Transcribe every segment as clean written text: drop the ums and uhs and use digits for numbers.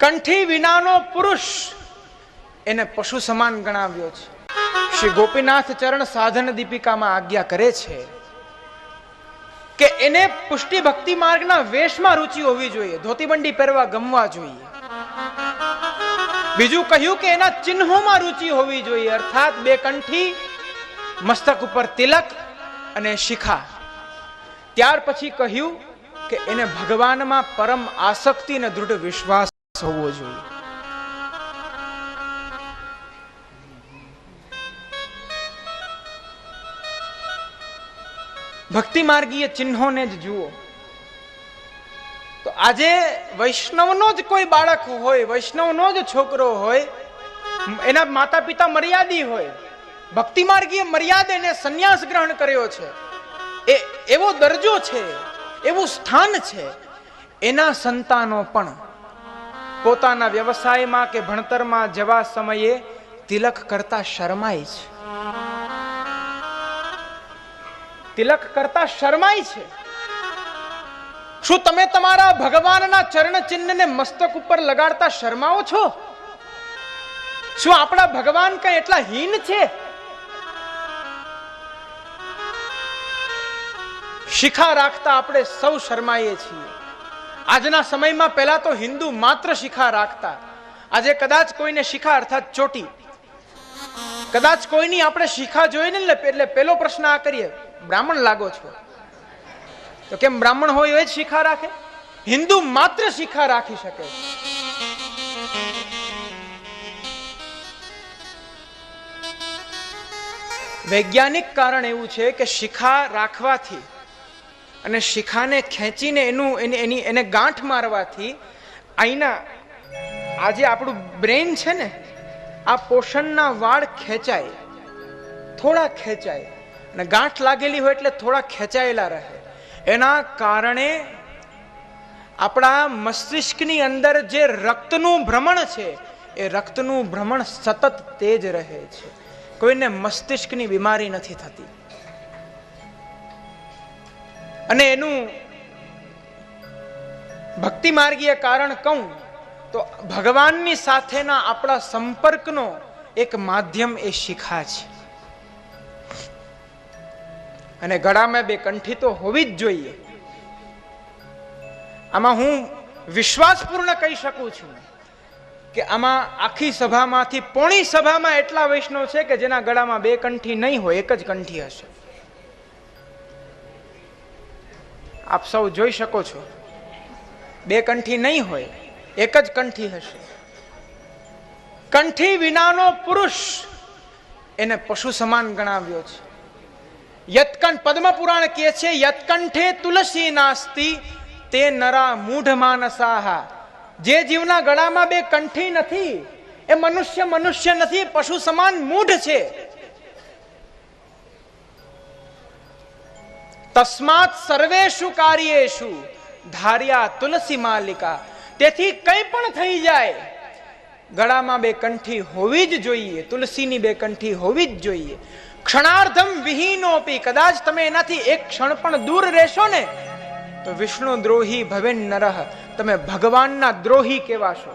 કંઠી વિનાનો પુરુષ એને પશુ સમાન ગણાવ્યો છે. શ્રી ગોપીનાથ ચરણ સાધન દીપિકામાં આજ્ઞા કરે છે કે એને પુષ્ટિ ભક્તિ માર્ગના વેશમાં રુચિ હોવી જોઈએ, ધોતીબંડી પહેરવા ગમવા જોઈએ. બીજું કહ્યું કે એના ચિહ્નોમાં રુચિ હોવી જોઈએ, અર્થાત બે કંઠી, મસ્તક ઉપર તિલક અને શિખા. ત્યાર પછી કહ્યું કે એને ભગવાનમાં પરમ આસક્તિ અને દૃઢ વિશ્વાસ હોવો જોઈએ. ભક્તિ માર્ગીય ચિહ્નોને જ જુઓ તો આજે વૈષ્ણવનો જ કોઈ બાળક હોય, વૈષ્ણવનો જ છોકરો હોય, એના માતા પિતા મર્યાદી હોય, ભક્તિ માર્ગીય મર્યાદે સંન્યાસ ગ્રહણ કર્યો છે, એ એવો દરજ્જો છે, એવું સ્થાન છે, એના સંતાનો પણ પોતાના વ્યવસાયમાં કે ભણતરમાં જવા સમયે તિલક કરતા શરમાય છે. તિલક કરતા શરમાય છે. શું તમે તમારા ભગવાનના ચરણ ચિહ્નને મસ્તક ઉપર લગાડતા શરમાવો છો? શું આપણા ભગવાન કઈ એટલા હીન છે? શિખા રાખતા આપણે સૌ શરમાઈએ છીએ. આજના સમયમાં પહેલા તો હિન્દુ માત્ર શિખા રાખતા, આજે કદાચ કોઈને શિખા અર્થાત ચોટી, કદાચ કોઈની આપણે શિખા જોઈને એટલે પેલો પ્રશ્ન આ કરીએ, બ્રાહ્મણ લાગો છો? તો કેમ બ્રાહ્મણ હોય એ જ શિખા રાખે? હિન્દુ માત્ર શિખા રાખી શકે. વૈજ્ઞાનિક કારણ એવું છે કે શિખા રાખવાથી અને શિખાને ખેંચીને એને ગાંઠ મારવાથી અહીંના આજે આપણું બ્રેન છે ને, આ પોષણના વાળ ખેંચાય, થોડા ખેંચાય, અને ગાંઠ લાગેલી હોય એટલે થોડા ખેંચાયેલા રહે. એના કારણે આપણા મસ્તિષ્કની અંદર જે રક્તનું ભ્રમણ છે એ રક્તનું ભ્રમણ સતત તેજ રહે છે. કોઈને મસ્તિષ્કની બીમારી નથી થતી. અને એનું ભક્તિ માર્ગીય કારણ કહું તો ભગવાનની સાથેના આપણા સંપર્કનો એક માધ્યમ એ શિખા છે. અને ગળામાં બે કંઠી તો હોવી જ જોઈએ. આમાં હું વિશ્વાસપૂર્ણ કહી શકું છું કે આમાં આખી સભામાંથી પોણી સભામાં એટલા વૈષ્ણવ છે કે જેના ગળામાં બે કંઠી નહીં હોય, એક જ કંઠી હશે. આપ સૌ જોઈ શકો છો, બે કંઠી નહીં હોય, એક જ કંઠી હશે. કંઠી વિનાનો પુરુષ એને પશુ સમાન ગણાવ્યો છે. યત્કંઠ પદ્મ પુરાણ કહે છે, યત્કંઠે તુલસી નાસ્તિ તે નરા મૂઢ માનસાહા. જે જીવના ગળામાં બે કંઠી નથી એ મનુષ્ય નથી, પશુ સમાન મૂઢ છે. તસ્માત સર્વેષુ કાર્યેષુ ધાર્યા તુલસી માલિકા. તેથી કંઈ પણ થઈ જાય, ગળામાં બે કંઠી હોવી જ જોઈએ, તુલસીની બે કંઠી હોવી જ જોઈએ. ક્ષણાર્ધમ વિહીનોપી, કદાચ તમે એનાથી એક ક્ષણ પણ દૂર રહેશો ને તો વિષ્ણુ દ્રોહી ભવેન નરહ, તમે ભગવાનના દ્રોહી કહેવાશો.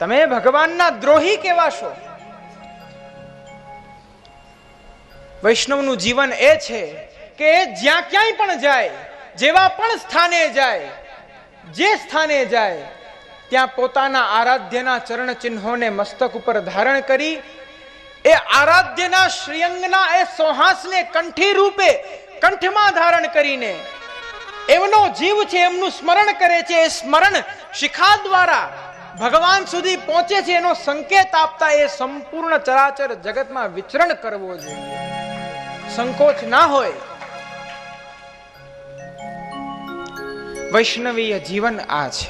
તમે ભગવાનના દ્રોહી કહેવાશો. વૈષ્ણવનું જીવન એ છે કે જ્યાં ક્યાંય પણ જાય, જેવા પણ સ્થાને જાય, જે સ્થાને જાય ત્યાં પોતાના આરાધ્યના ચરણ ચિહ્નોને મસ્તક ઉપર ધારણ કરી એ આરાધ્યના શ્રીઅંગના એ સોહાસને કંઠી રૂપે કંઠમાં ધારણ કરીને એમનો જીવ છે એમનું સ્મરણ કરે છે. એ સ્મરણ શિખા દ્વારા ભગવાન સુધી પહોંચે છે એનો સંકેત આપતા એ સંપૂર્ણ ચરાચર જગતમાં વિચરણ કરવો જોઈએ. સંકોચ ના હોય. વૈષ્ણવીય જીવન આ છે.